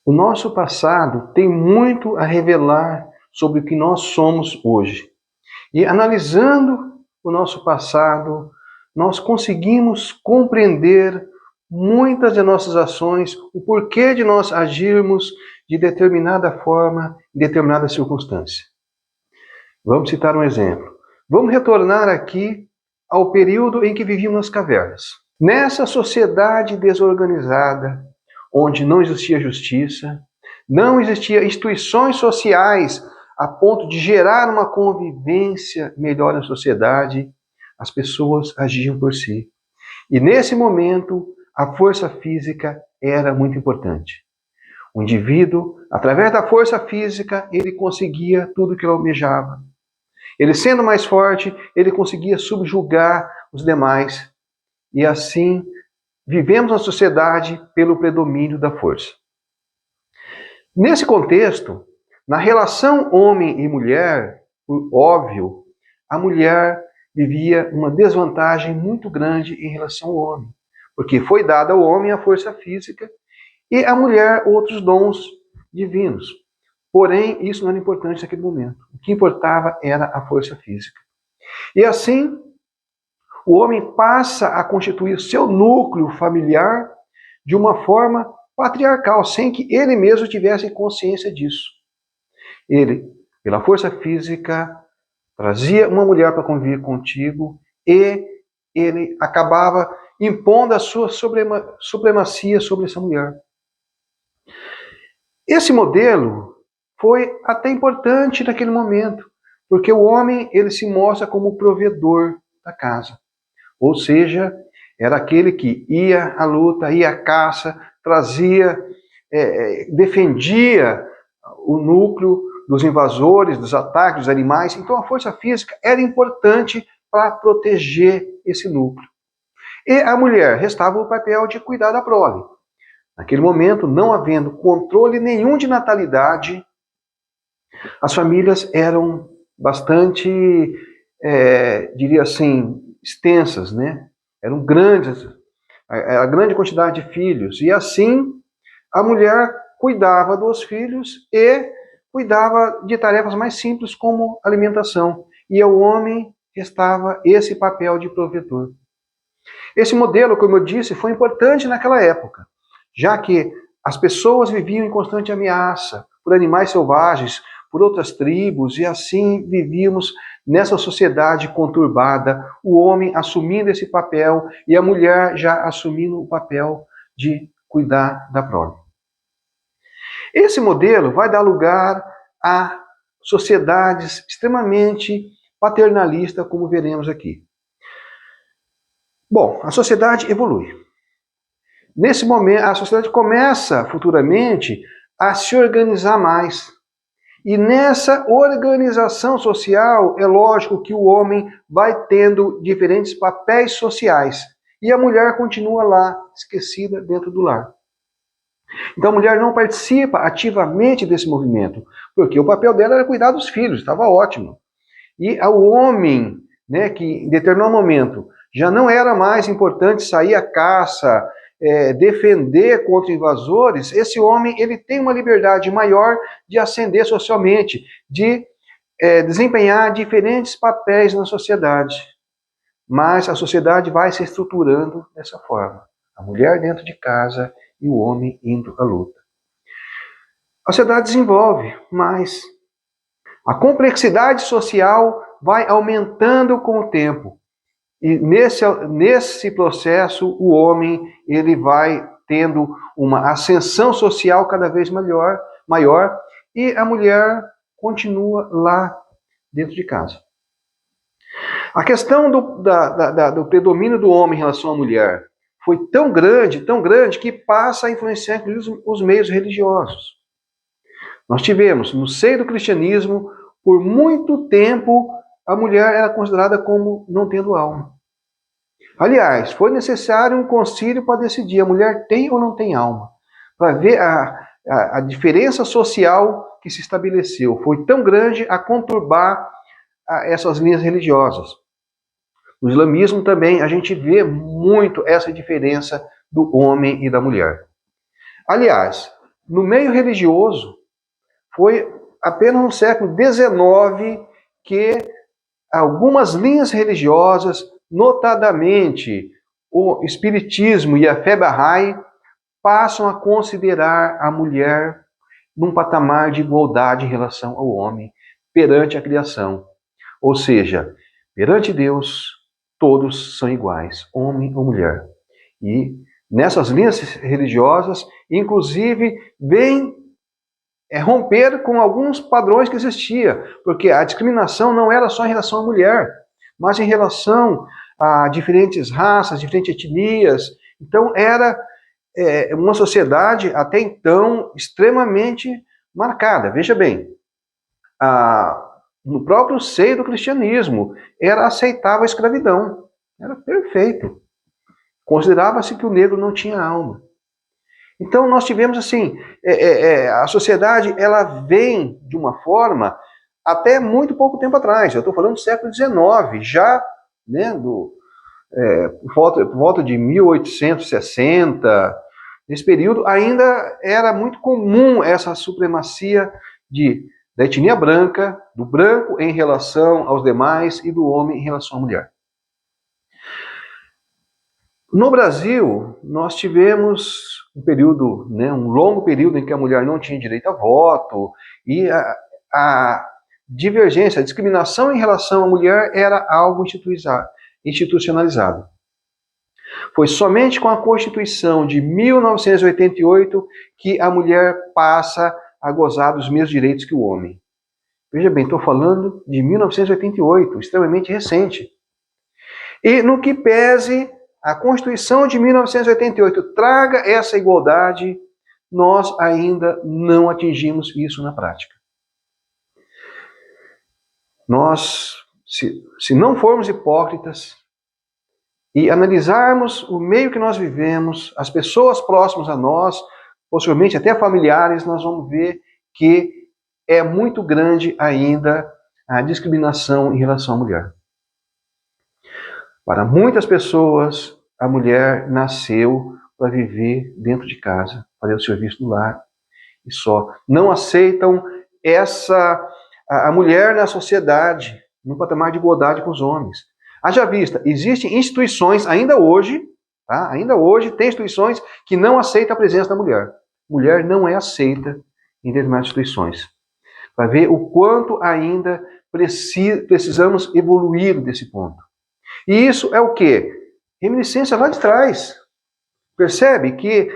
O nosso passado tem muito a revelar sobre o que nós somos hoje. E analisando o nosso passado, nós conseguimos compreender muitas de nossas ações, o porquê de nós agirmos de determinada forma, em determinada circunstância. Vamos citar um exemplo. Vamos retornar aqui ao período em que vivíamos nas cavernas. Nessa sociedade desorganizada, onde não existia justiça, não existia instituições sociais a ponto de gerar uma convivência melhor na sociedade, as pessoas agiam por si. E nesse momento, a força física era muito importante. O indivíduo, através da força física, ele conseguia tudo que ele almejava. Ele sendo mais forte, ele conseguia subjugar os demais. E assim, vivemos na sociedade pelo predomínio da força. Nesse contexto, na relação homem e mulher, óbvio, a mulher vivia uma desvantagem muito grande em relação ao homem, porque foi dada ao homem a força física e à mulher outros dons divinos. Porém, isso não era importante naquele momento. O que importava era a força física. E assim, o homem passa a constituir seu núcleo familiar de uma forma patriarcal, sem que ele mesmo tivesse consciência disso. Ele, pela força física, trazia uma mulher para conviver contigo e ele acabava impondo a sua supremacia sobre essa mulher. Esse modelo foi até importante naquele momento, porque o homem ele se mostra como o provedor da casa. Ou seja, era aquele que ia à luta, ia à caça, trazia, defendia o núcleo dos invasores, dos ataques dos animais. Então a força física era importante para proteger esse núcleo. E a mulher restava o papel de cuidar da prole. Naquele momento, não havendo controle nenhum de natalidade, as famílias eram bastante, diria assim, extensas, né? Eram grandes, a grande quantidade de filhos. E assim, a mulher cuidava dos filhos e cuidava de tarefas mais simples como alimentação. E ao homem restava esse papel de provedor. Esse modelo, como eu disse, foi importante naquela época, já que as pessoas viviam em constante ameaça por animais selvagens, por outras tribos, e assim vivíamos nessa sociedade conturbada, o homem assumindo esse papel e a mulher já assumindo o papel de cuidar da prole. Esse modelo vai dar lugar a sociedades extremamente paternalistas, como veremos aqui. Bom, a sociedade evolui. Nesse momento, a sociedade começa futuramente a se organizar mais. E nessa organização social, é lógico que o homem vai tendo diferentes papéis sociais. E a mulher continua lá, esquecida dentro do lar. Então a mulher não participa ativamente desse movimento, porque o papel dela era cuidar dos filhos, estava ótimo. E ao homem, né, que em determinado momento já não era mais importante sair à caça, defender contra invasores, esse homem ele tem uma liberdade maior de ascender socialmente, de desempenhar diferentes papéis na sociedade. Mas a sociedade vai se estruturando dessa forma. A mulher dentro de casa e o homem indo à luta. A sociedade desenvolve, mas a complexidade social vai aumentando com o tempo. E nesse processo, o homem ele vai tendo uma ascensão social cada vez maior e a mulher continua lá dentro de casa. A questão do predomínio do homem em relação à mulher foi tão grande, que passa a influenciar inclusive os meios religiosos. Nós tivemos, no seio do cristianismo, por muito tempo, a mulher era considerada como não tendo alma. Aliás, foi necessário um concílio para decidir a mulher tem ou não tem alma. Para ver a diferença social que se estabeleceu. Foi tão grande a conturbar essas linhas religiosas. No islamismo também a gente vê muito essa diferença do homem e da mulher. Aliás, no meio religioso, foi apenas no século XIX que algumas linhas religiosas, notadamente o Espiritismo e a fé Bahá'í, passam a considerar a mulher num patamar de igualdade em relação ao homem perante a criação. Ou seja, perante Deus, todos são iguais, homem ou mulher. E nessas linhas religiosas, inclusive, vem romper com alguns padrões que existiam, porque a discriminação não era só em relação à mulher, mas em relação a diferentes raças, diferentes etnias. Então, era uma sociedade, até então, extremamente marcada. Veja bem, no próprio seio do cristianismo, era aceitável a escravidão. Era perfeito. Considerava-se que o negro não tinha alma. Então, nós tivemos assim, a sociedade, ela vem de uma forma até muito pouco tempo atrás. Eu estou falando do século XIX, já, né, por volta de 1860, nesse período, ainda era muito comum essa supremacia da etnia branca, do branco em relação aos demais e do homem em relação à mulher. No Brasil, nós tivemos um período, né, um longo período em que a mulher não tinha direito a voto, e a divergência, a discriminação em relação à mulher era algo institucionalizado. Foi somente com a Constituição de 1988 que a mulher passa a gozar dos mesmos direitos que o homem. Veja bem, estou falando de 1988, extremamente recente. E no que pese a Constituição de 1988 traga essa igualdade, nós ainda não atingimos isso na prática. Nós, se não formos hipócritas e analisarmos o meio que nós vivemos, as pessoas próximas a nós, possivelmente até familiares, nós vamos ver que é muito grande ainda a discriminação em relação à mulher. Para muitas pessoas, a mulher nasceu para viver dentro de casa, fazer o serviço do lar e só. Não aceitam a mulher na sociedade, no patamar de igualdade com os homens. Haja vista, existem instituições, ainda hoje, tá? Ainda hoje, tem instituições que não aceitam a presença da mulher. Mulher não é aceita em determinadas instituições. Para ver o quanto ainda precisamos evoluir desse ponto. E isso é o quê? Reminiscência lá de trás. Percebe que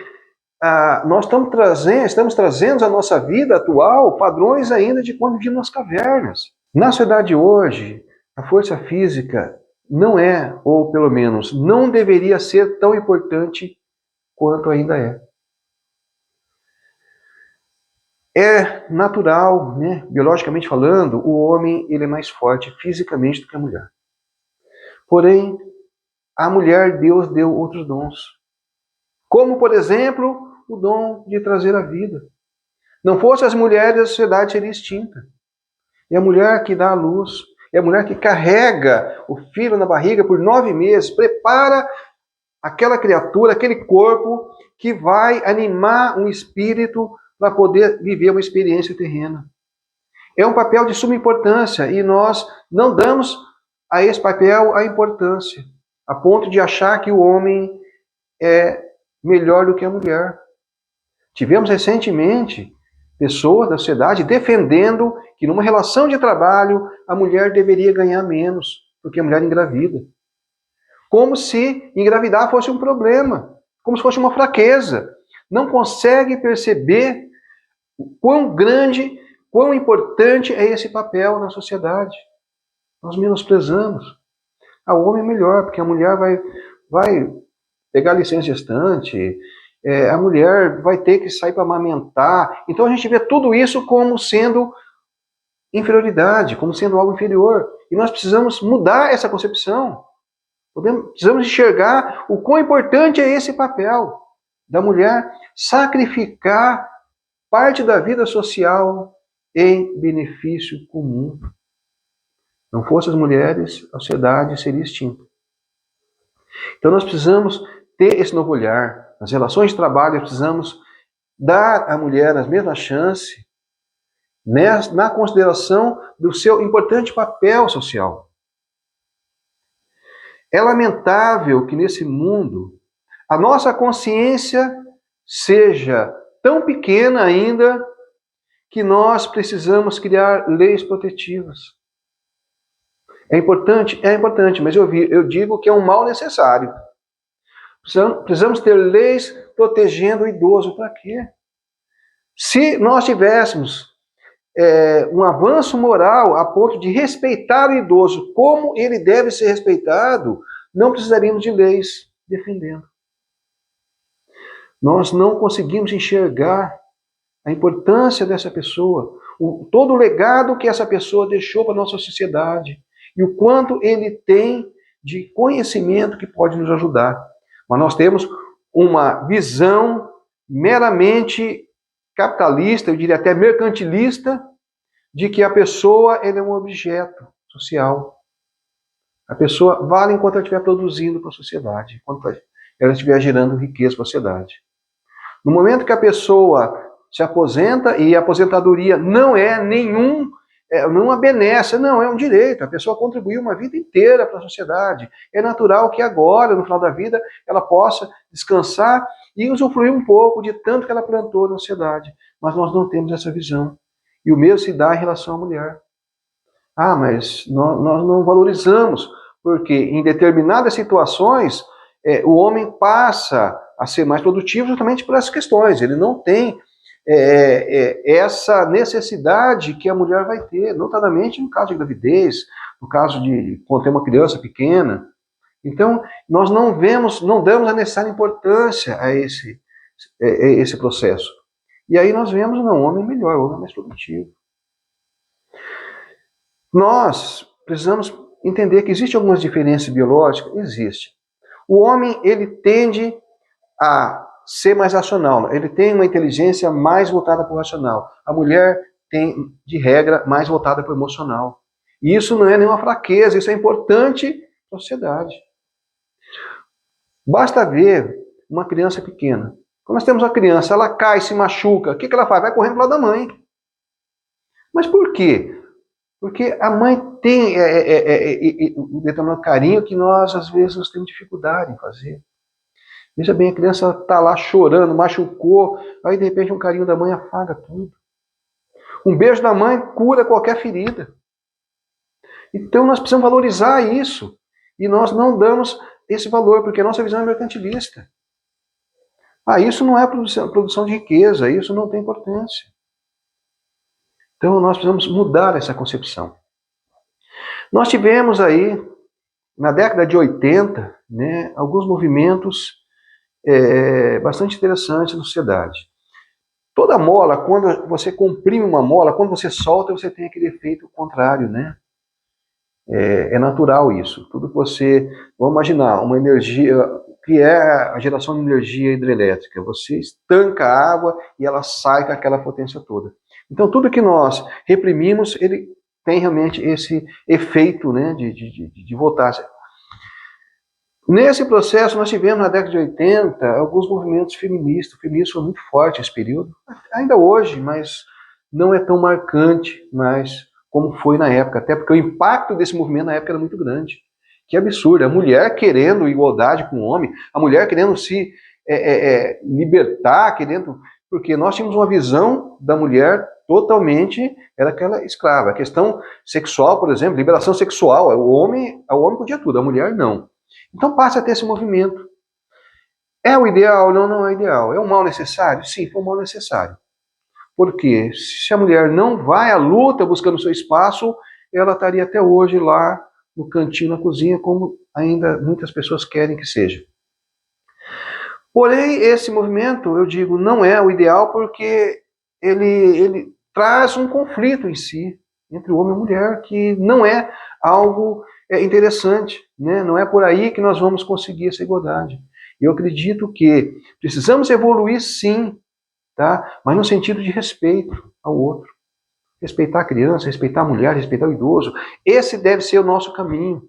nós estamos trazendo à nossa vida atual padrões ainda de quando vivíamos nas cavernas. Na sociedade hoje, a força física não é, ou pelo menos não deveria ser tão importante quanto ainda é. É natural, né, biologicamente falando, o homem ele é mais forte fisicamente do que a mulher. Porém, a mulher, Deus deu outros dons. Como, por exemplo, o dom de trazer a vida. Não fosse as mulheres, a sociedade seria extinta. É a mulher que dá a luz, é a mulher que carrega o filho na barriga por 9 meses, prepara aquela criatura, aquele corpo que vai animar um espírito para poder viver uma experiência terrena. É um papel de suma importância e nós não damos a esse papel a importância, a ponto de achar que o homem é melhor do que a mulher. Tivemos recentemente pessoas da sociedade defendendo que numa relação de trabalho a mulher deveria ganhar menos, porque a mulher engravida. Como se engravidar fosse um problema, como se fosse uma fraqueza. Não consegue perceber o quão grande, quão importante é esse papel na sociedade. Nós menosprezamos. O homem é melhor, porque a mulher vai pegar licença gestante, a mulher vai ter que sair para amamentar. Então a gente vê tudo isso como sendo inferioridade, como sendo algo inferior. E nós precisamos mudar essa concepção. Precisamos enxergar o quão importante é esse papel da mulher sacrificar parte da vida social em benefício comum. Não fossem as mulheres, a sociedade seria extinta. Então nós precisamos ter esse novo olhar. Nas relações de trabalho, precisamos dar à mulher as mesmas chances, na consideração do seu importante papel social. É lamentável que nesse mundo a nossa consciência seja tão pequena ainda que nós precisamos criar leis protetivas. É importante, mas eu digo que é um mal necessário. Precisamos ter leis protegendo o idoso. Para quê? Se nós tivéssemos um avanço moral a ponto de respeitar o idoso como ele deve ser respeitado, não precisaríamos de leis defendendo. Nós não conseguimos enxergar a importância dessa pessoa, todo o legado que essa pessoa deixou para a nossa sociedade e o quanto ele tem de conhecimento que pode nos ajudar. Mas nós temos uma visão meramente capitalista, eu diria até mercantilista, de que a pessoa é um objeto social. A pessoa vale enquanto ela estiver produzindo para a sociedade, enquanto ela estiver gerando riqueza para a sociedade. No momento que a pessoa se aposenta, e a aposentadoria não é nenhuma benesse, não, é um direito. A pessoa contribuiu uma vida inteira para a sociedade. É natural que agora, no final da vida, ela possa descansar e usufruir um pouco de tanto que ela plantou na sociedade. Mas nós não temos essa visão. E o mesmo se dá em relação à mulher. Ah, mas nós não valorizamos, porque em determinadas situações o homem passa a ser mais produtivo justamente por essas questões. Ele não tem essa necessidade que a mulher vai ter, notadamente no caso de gravidez, no caso de quando tem uma criança pequena. Então, nós não damos a necessária importância a esse processo. E aí nós vemos, não, o homem é melhor, o homem é mais produtivo. Nós precisamos entender que existem algumas diferenças biológicas, existe. O homem, ele tende a ser mais racional, ele tem uma inteligência mais voltada para o racional. A mulher tem, de regra, mais voltada para o emocional. E isso não é nenhuma fraqueza, isso é importante para a sociedade. Basta ver uma criança pequena. Quando nós temos uma criança, ela cai, se machuca, o que ela faz? Vai correndo para o lado da mãe. Mas por quê? Porque a mãe tem um determinado carinho que nós, às vezes, nós temos dificuldade em fazer. Veja bem, a criança está lá chorando, machucou, aí de repente um carinho da mãe afaga tudo. Um beijo da mãe cura qualquer ferida. Então nós precisamos valorizar isso. E nós não damos esse valor, porque a nossa visão é mercantilista. Ah, isso não é produção de riqueza, isso não tem importância. Então nós precisamos mudar essa concepção. Nós tivemos aí, na década de 80, né, alguns movimentos bastante interessantes na sociedade. Toda mola, quando você comprime uma mola, quando você solta, você tem aquele efeito contrário, né? É natural isso. Tudo que você... Vamos imaginar, uma energia, que é a geração de energia hidrelétrica. Você estanca a água e ela sai com aquela potência toda. Então, tudo que nós reprimimos, ele tem realmente esse efeito, né, de voltar. Nesse processo, nós tivemos na década de 80 alguns movimentos feministas. O feminismo foi muito forte nesse período, ainda hoje, mas não é tão marcante mais como foi na época, até porque o impacto desse movimento na época era muito grande. Que absurdo, a mulher querendo igualdade com o homem, a mulher querendo se libertar, porque nós tínhamos uma visão da mulher totalmente, era aquela escrava. A questão sexual, por exemplo, liberação sexual, o homem podia tudo, a mulher não. Então passa a ter esse movimento. É o ideal? Não, não é o ideal. É um mal necessário? Sim, foi um mal necessário. Porque se a mulher não vai à luta buscando seu espaço, ela estaria até hoje lá no cantinho, na cozinha, como ainda muitas pessoas querem que seja. Porém, esse movimento, eu digo, não é o ideal porque ele traz um conflito em si, entre o homem e a mulher, que não é algo interessante, né? Não é por aí que nós vamos conseguir essa igualdade. Eu acredito que precisamos evoluir sim, tá? Mas no sentido de respeito ao outro. Respeitar a criança, respeitar a mulher, respeitar o idoso. Esse deve ser o nosso caminho.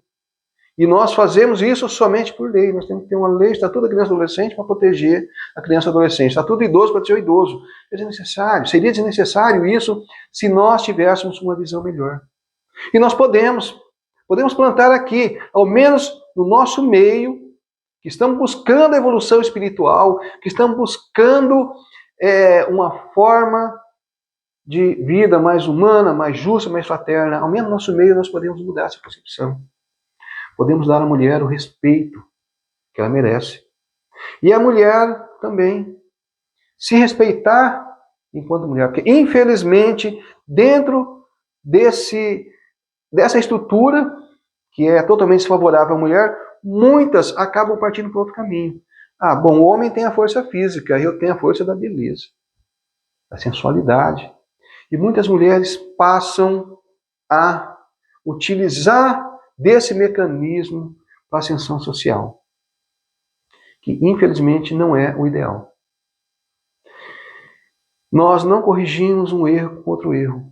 E nós fazemos isso somente por lei. Nós temos que ter uma lei, estatuto da criança e adolescente, para proteger a criança e adolescente. Estatuto do idoso para proteger o idoso. É desnecessário. Seria desnecessário isso se nós tivéssemos uma visão melhor. E nós podemos plantar aqui, ao menos no nosso meio, que estamos buscando a evolução espiritual, que estamos buscando uma forma de vida mais humana, mais justa, mais fraterna. Ao menos no nosso meio nós podemos mudar essa concepção. Podemos dar à mulher o respeito que ela merece. E a mulher também se respeitar enquanto mulher. Porque, infelizmente, dentro dessa estrutura, que é totalmente desfavorável à mulher, muitas acabam partindo para outro caminho. Ah, bom, o homem tem a força física, eu tenho a força da beleza, da sensualidade. E muitas mulheres passam a utilizar desse mecanismo para ascensão social, que infelizmente não é o ideal. Nós não corrigimos um erro com outro erro.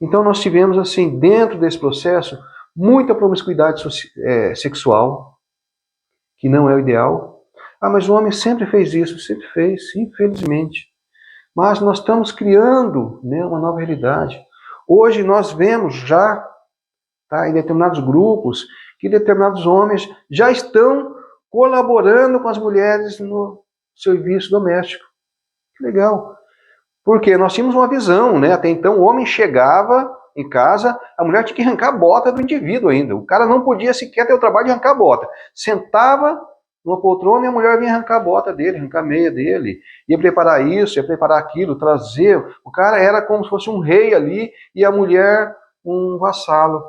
Então nós tivemos, assim, dentro desse processo, muita promiscuidade sexual, que não é o ideal. Ah, mas o homem sempre fez isso, sempre fez, infelizmente. Mas nós estamos criando, né, uma nova realidade. Hoje nós vemos já, em determinados grupos, que determinados homens já estão colaborando com as mulheres no serviço doméstico. Que legal. Porque nós tínhamos uma visão, né? Até então o homem chegava em casa, a mulher tinha que arrancar a bota do indivíduo ainda. O cara não podia sequer ter o trabalho de arrancar a bota. Sentava numa poltrona e a mulher vinha arrancar a bota dele, arrancar a meia dele. Ia preparar isso, ia preparar aquilo, trazer. O cara era como se fosse um rei ali e a mulher um vassalo.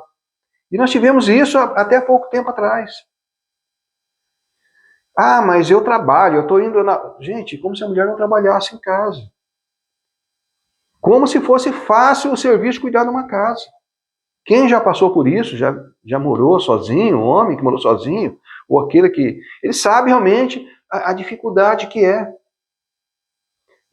E nós tivemos isso até pouco tempo atrás. Ah, mas eu trabalho, eu estou indo na... Gente, como se a mulher não trabalhasse em casa. Como se fosse fácil o serviço de cuidar de uma casa. Quem já passou por isso, já morou sozinho, um homem que morou sozinho, ou aquele que... Ele sabe realmente a dificuldade que é.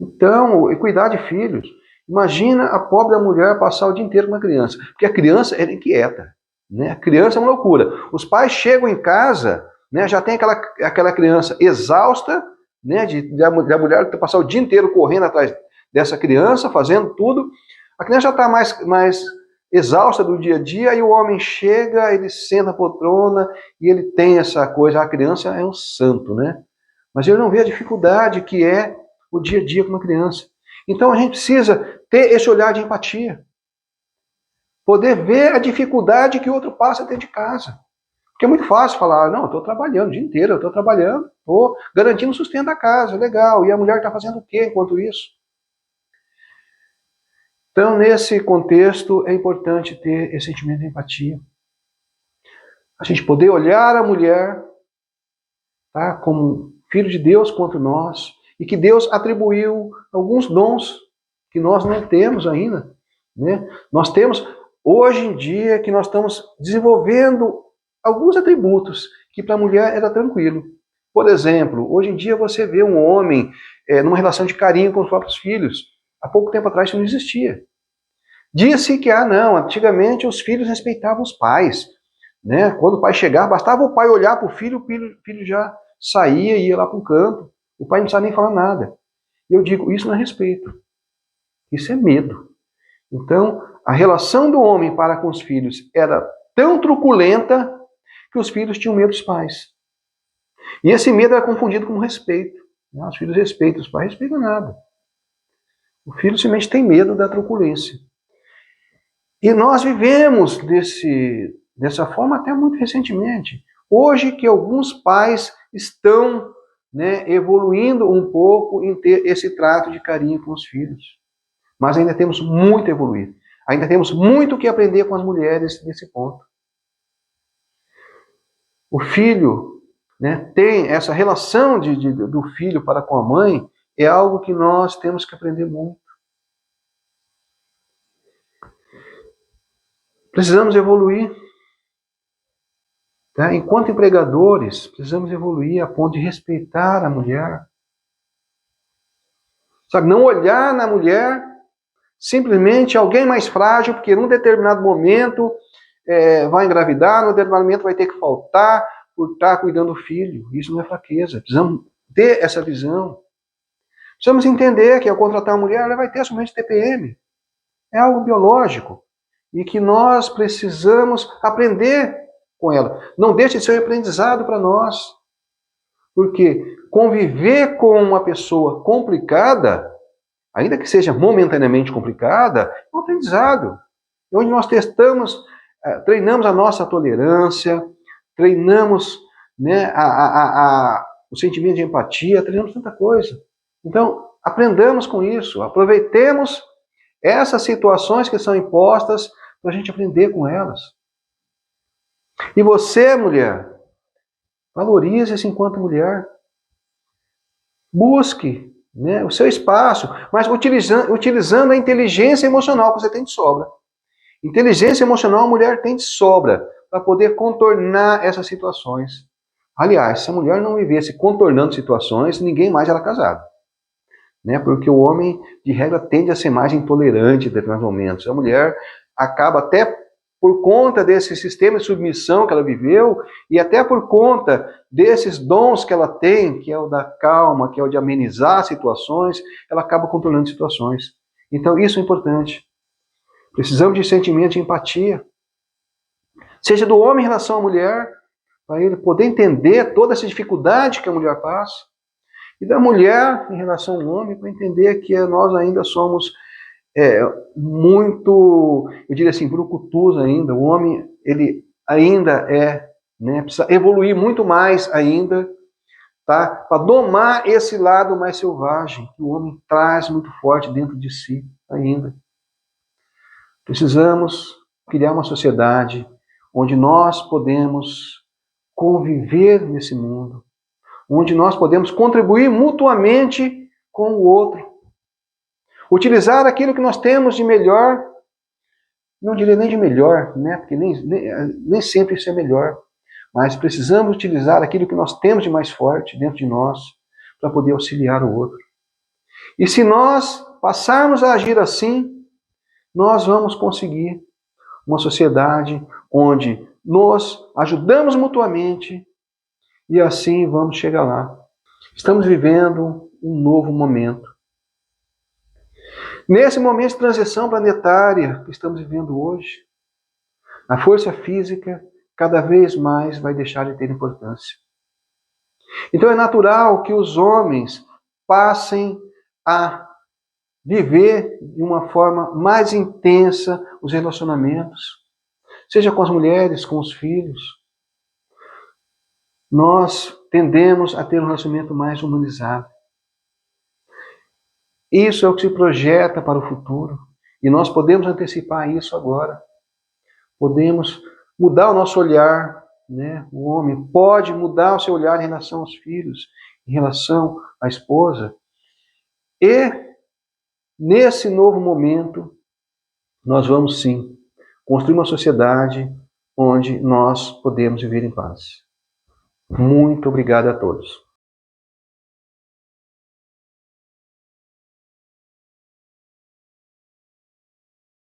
Então, cuidar de filhos. Imagina a pobre mulher passar o dia inteiro com uma criança. Porque a criança é inquieta. Né? A criança é uma loucura. Os pais chegam em casa, né, já tem aquela criança exausta, né, da mulher passar o dia inteiro correndo atrás dessa criança, fazendo tudo. A criança já está mais exausta do dia a dia, e o homem chega, ele senta na poltrona, e ele tem essa coisa, a criança é um santo, né? Mas ele não vê a dificuldade que é o dia a dia com uma criança. Então a gente precisa ter esse olhar de empatia. Poder ver a dificuldade que o outro passa dentro de casa. Porque é muito fácil falar, não, eu estou trabalhando o dia inteiro, eu estou trabalhando, estou garantindo o sustento da casa, legal. E a mulher está fazendo o quê enquanto isso? Então, nesse contexto, é importante ter esse sentimento de empatia. A gente poder olhar a mulher, tá, como filho de Deus quanto nós, e que Deus atribuiu alguns dons que nós não temos ainda. Né? Nós temos, hoje em dia, que nós estamos desenvolvendo alguns atributos que para a mulher era tranquilo. Por exemplo, hoje em dia você vê um homem numa relação de carinho com os próprios filhos. Há pouco tempo atrás isso não existia. Disse que, não, antigamente os filhos respeitavam os pais. Né? Quando o pai chegava, bastava o pai olhar para o filho já saía e ia lá para um canto. O pai não precisava nem falar nada. E eu digo, isso não é respeito. Isso é medo. Então, a relação do homem para com os filhos era tão truculenta que os filhos tinham medo dos pais. E esse medo era confundido com respeito. Os filhos respeitam, os pais não respeitam nada. O filho simplesmente tem medo da truculência. E nós vivemos dessa forma até muito recentemente. Hoje que alguns pais estão, né, evoluindo um pouco em ter esse trato de carinho com os filhos. Mas ainda temos muito a evoluir. Ainda temos muito que aprender com as mulheres nesse ponto. O filho, né, tem essa relação do filho para com a mãe, é algo que nós temos que aprender muito. Precisamos evoluir. Tá? Enquanto empregadores, precisamos evoluir a ponto de respeitar a mulher. Sabe, não olhar na mulher simplesmente alguém mais frágil, porque num determinado momento vai engravidar, no tratamento vai ter que faltar por estar cuidando do filho. Isso não é fraqueza. Precisamos ter essa visão. Precisamos entender que ao contratar uma mulher, ela vai ter somente TPM. É algo biológico. E que nós precisamos aprender com ela. Não deixe de ser um aprendizado para nós. Porque conviver com uma pessoa complicada, ainda que seja momentaneamente complicada, é um aprendizado. É onde nós testamos, treinamos a nossa tolerância, treinamos, né, o sentimento de empatia, treinamos tanta coisa. Então, aprendamos com isso, aproveitemos essas situações que são impostas para a gente aprender com elas. E você, mulher, valorize-se enquanto mulher. Busque, né, o seu espaço, mas utilizando a inteligência emocional que você tem de sobra. Inteligência emocional a mulher tem de sobra para poder contornar essas situações. Aliás, se a mulher não vivesse contornando situações, ninguém mais era casado. Né? Porque o homem, de regra, tende a ser mais intolerante em determinados momentos. A mulher acaba até por conta desse sistema de submissão que ela viveu e até por conta desses dons que ela tem, que é o da calma, que é o de amenizar situações, ela acaba controlando situações. Então isso é importante. Precisamos de sentimento de empatia. Seja do homem em relação à mulher, para ele poder entender toda essa dificuldade que a mulher passa. E da mulher em relação ao homem, para entender que nós ainda somos muito, eu diria assim, brucutus ainda. O homem, ele ainda precisa evoluir muito mais ainda, tá? Para domar esse lado mais selvagem, que o homem traz muito forte dentro de si ainda. Precisamos criar uma sociedade onde nós podemos conviver nesse mundo, onde nós podemos contribuir mutuamente com o outro. Utilizar aquilo que nós temos de melhor, não diria nem de melhor, né? Porque nem sempre isso é melhor, mas precisamos utilizar aquilo que nós temos de mais forte dentro de nós para poder auxiliar o outro. E se nós passarmos a agir assim, nós vamos conseguir uma sociedade onde nos ajudamos mutuamente e assim vamos chegar lá. Estamos vivendo um novo momento. Nesse momento de transição planetária que estamos vivendo hoje, a força física cada vez mais vai deixar de ter importância. Então é natural que os homens passem a viver de uma forma mais intensa os relacionamentos, seja com as mulheres, com os filhos. Nós tendemos a ter um relacionamento mais humanizado. Isso é o que se projeta para o futuro. E nós podemos antecipar isso agora. Podemos mudar o nosso olhar, né? O homem pode mudar o seu olhar em relação aos filhos, em relação à esposa. E, nesse novo momento, nós vamos sim construir uma sociedade onde nós podemos viver em paz. Muito obrigado a todos.